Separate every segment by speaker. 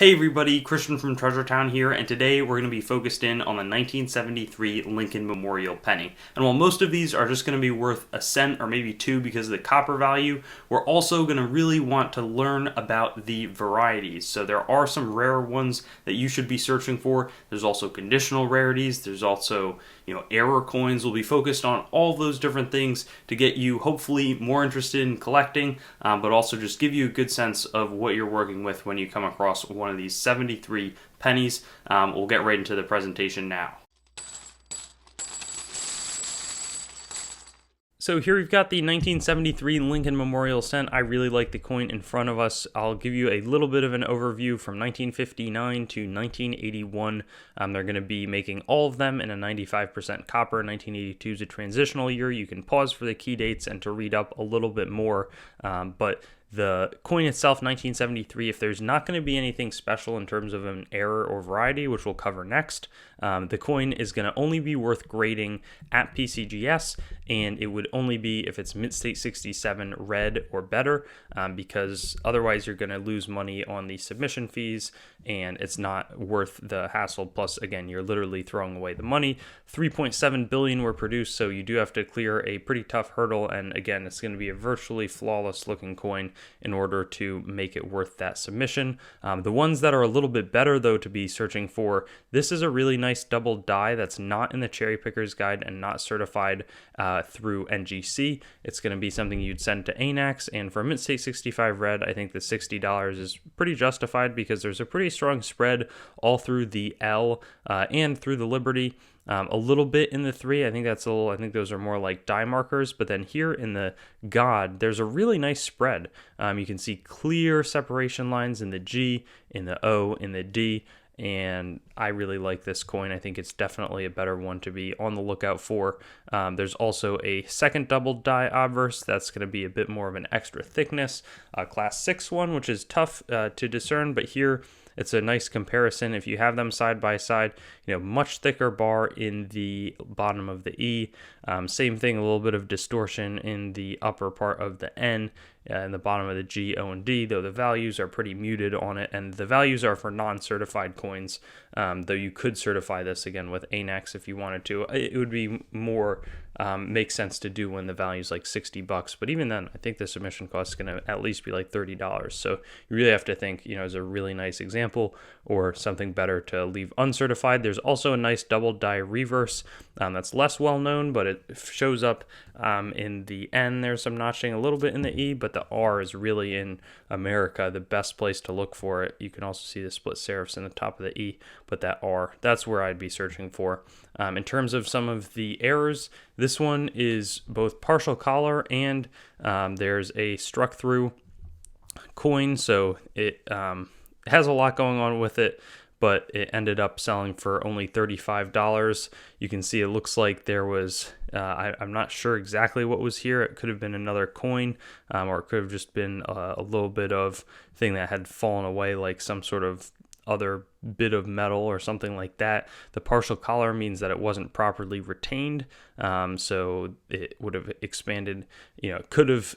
Speaker 1: Hey everybody, Christian from Treasure Town here, and today we're going to be focused in on the 1973 Lincoln Memorial penny. And while most of these are just going to be worth a cent or maybe two because of the copper value, we're also going to really want to learn about the varieties. So there are some rarer ones that you should be searching for. There's also conditional rarities. There's also, error coins. We'll be focused on all those different things to get you hopefully more interested in collecting, but also just give you a good sense of what you're working with when you come across one of these 73 pennies. We'll get right into the presentation now. So here we've got the 1973 Lincoln Memorial cent. I really like the coin in front of us. I'll give you a little bit of an overview from 1959 to 1981. They're going to be making all of them in a 95% copper. 1982 is a transitional year. You can pause for the key dates and to read up a little bit more, but the coin itself, 1973, if there's not going to be anything special in terms of an error or variety, which we'll cover next, the coin is going to only be worth grading at PCGS, and it would only be if it's mint state 67 red or better, because otherwise you're going to lose money on the submission fees, and it's not worth the hassle. Plus, again, you're literally throwing away the money. 3.7 billion were produced, so you do have to clear a pretty tough hurdle, and again, it's going to be a virtually flawless looking coin in order to make it worth that submission. The ones that are a little bit better, though, to be searching for, this is a really nice double die that's not in the Cherry Picker's Guide and not certified through NGC. It's going to be something you'd send to ANAX, and for mint state 65 red, I think the $60 is pretty justified because there's a pretty strong spread all through the L and through the Liberty. A little bit in the 3, I think those are more like die markers, but then here in the God, there's a really nice spread. You can see clear separation lines in the G, in the O, in the D, and I really like this coin. I think it's definitely a better one to be on the lookout for. There's also a second double die obverse that's going to be a bit more of an extra thickness, class 6 one, which is tough to discern, but here it's a nice comparison. If you have them side by side, much thicker bar in the bottom of the E. Same thing, a little bit of distortion in the upper part of the N and the bottom of the G, O, and D, though the values are pretty muted on it, and the values are for non-certified coins, though you could certify this again with ANAX if you wanted to. It would be more makes sense to do when the value is like $60, but even then, I think the submission cost is going to at least be like $30. So you really have to think, as a really nice example or something better to leave uncertified. There's also a nice double die reverse that's less well known, but it shows up in the N. There's some notching a little bit in the E, but the R is really in America the best place to look for it. You can also see the split serifs in the top of the E, but that R, that's where I'd be searching for. In terms of some of the errors, this one is both partial collar and there's a struck through coin, so it has a lot going on with it, but it ended up selling for only $35. You can see it looks like there was, I'm not sure exactly what was here. It could have been another coin, or it could have just been a little bit of thing that had fallen away, like some sort of other bit of metal or something like that. The partial collar means that it wasn't properly retained, so it would have expanded, could have,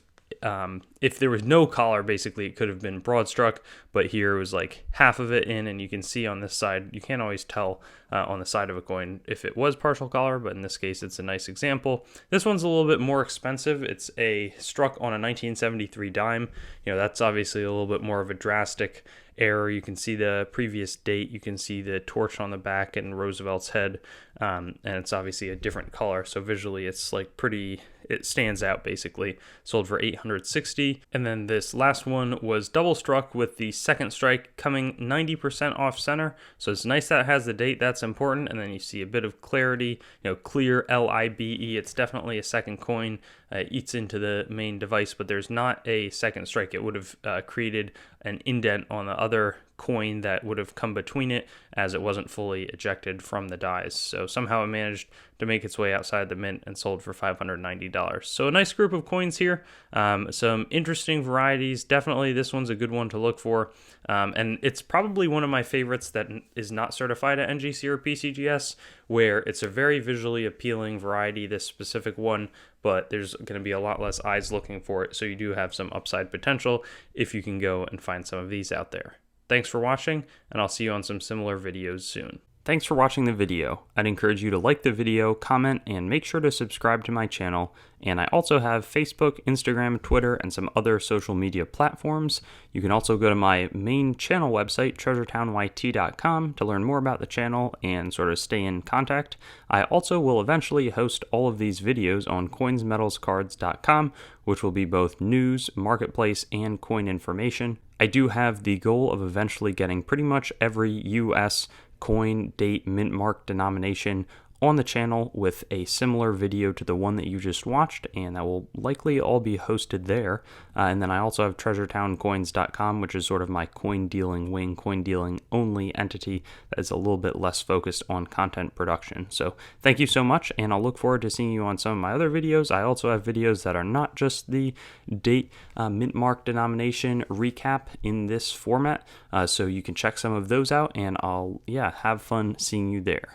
Speaker 1: if there was no collar, basically it could have been broad struck, but here it was like half of it in, and you can see on this side, you can't always tell on the side of a coin if it was partial collar, but in this case it's a nice example. This one's a little bit more expensive. It's a struck on a 1973 dime. That's obviously a little bit more of a drastic error. You can see the previous date, you can see the torch on the back and Roosevelt's head, and it's obviously a different color, so visually it's like pretty, it stands out basically. Sold for $860. And then this last one was double struck with the second strike coming 90% off center, so it's nice that it has the date, that's important. And then you see a bit of clarity, clear LIBE. It's definitely a second coin. It eats into the main device, but there's not a second strike. It would have created an indent on the other coin that would have come between it, as it wasn't fully ejected from the dies. So somehow it managed to make its way outside the mint and sold for $590. So a nice group of coins here. Some interesting varieties. Definitely this one's a good one to look for. And it's probably one of my favorites that is not certified at NGC or PCGS, where it's a very visually appealing variety, this specific one, but there's going to be a lot less eyes looking for it. So you do have some upside potential if you can go and find some of these out there. Thanks for watching, and I'll see you on some similar videos soon. Thanks for watching the video. I'd encourage you to like the video, comment, and make sure to subscribe to my channel. And I also have Facebook, Instagram, Twitter, and some other social media platforms. You can also go to my main channel website, treasuretownYT.com, to learn more about the channel and sort of stay in contact. I also will eventually host all of these videos on coinsmetalscards.com, which will be both news, marketplace, and coin information. I do have the goal of eventually getting pretty much every US coin, date, mint mark, denomination on the channel with a similar video to the one that you just watched, and that will likely all be hosted there. And then I also have treasuretowncoins.com, which is sort of my coin dealing wing, coin dealing only entity that is a little bit less focused on content production. So thank you so much, and I'll look forward to seeing you on some of my other videos. I also have videos that are not just the date, mint mark, denomination recap in this format, so you can check some of those out, and I'll have fun seeing you there.